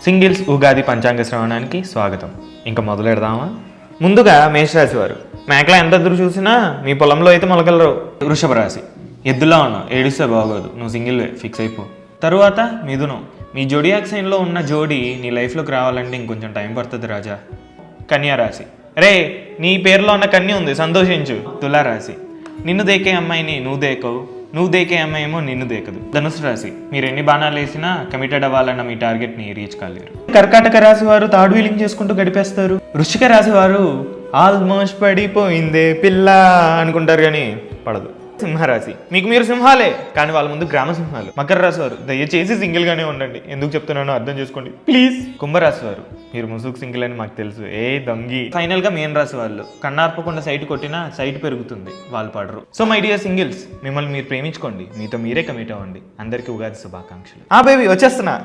Singles Ugadi పంచాంగ శ్రవణానికి స్వాగతం. ఇంకా మొదలెడదామా? ముందుగా మేషరాశి వారు, మేకల ఎంత ఎదురు చూసినా మీ పొలంలో అయితే మొలకలరావు. వృషభ రాశి, ఎద్దులా ఉన్నావు, ఏడిస్తే బాగోదు, నువ్వు సింగిల్ ఫిక్స్ అయిపో. తరువాత మిథునం, మీ జోడియాక్ సైన్లో ఉన్న జోడి నీ లైఫ్లోకి రావాలంటే ఇంకొంచెం టైం పడుతుంది రాజా. కన్యా రాశి, రే నీ పేరులో ఉన్న కన్య ఉంది, సంతోషించు. తులారాశి, నిన్ను దేకే అమ్మాయిని నువ్వు దేకే అమ్మాయి ఏమో నిన్ను దేకదు. ధనుసు రాశి, మీరు ఎన్ని బాణాలు వేసినా కమిటెడ్ అవ్వాలన్న మీ టార్గెట్ని రీచ్ కాలేరు. కర్కాటక రాశి వారు థర్డ్ వీలింగ్ చేసుకుంటూ గడిపేస్తారు. వృశ్చిక రాశి వారు ఆల్మోస్ట్ పడిపోయిందే పిల్ల అనుకుంటారు కానీ పడదు. సింహరాశి, మీకు మీరు సింహాలే కానీ వాళ్ళ ముందు గ్రామ సింహాలు. మకర రాశి వారు, దయచేసి సింగిల్ గానే ఉండండి, ఎందుకు చెప్తున్నానో అర్థం చేసుకోండి ప్లీజ్. కుంభరాశి వారు, మీరు ముసుగు సింగిల్ అని మాకు తెలుసు, ఏ దొంగి. ఫైనల్ గా మీన రాశి వాళ్ళు, కన్నార్పకుండా సైట్ కొట్టినా సైట్ పెరుగుతుంది, వాళ్ళు పడరు. సో మై డియర్ సింగిల్స్, మిమ్మల్ని మీరు ప్రేమించుకోండి, మీతో మీరే కమిట్ అవ్వండి. అందరికీ ఉగాది శుభాకాంక్షలు. బేబీ వచ్చేస్తున్నా.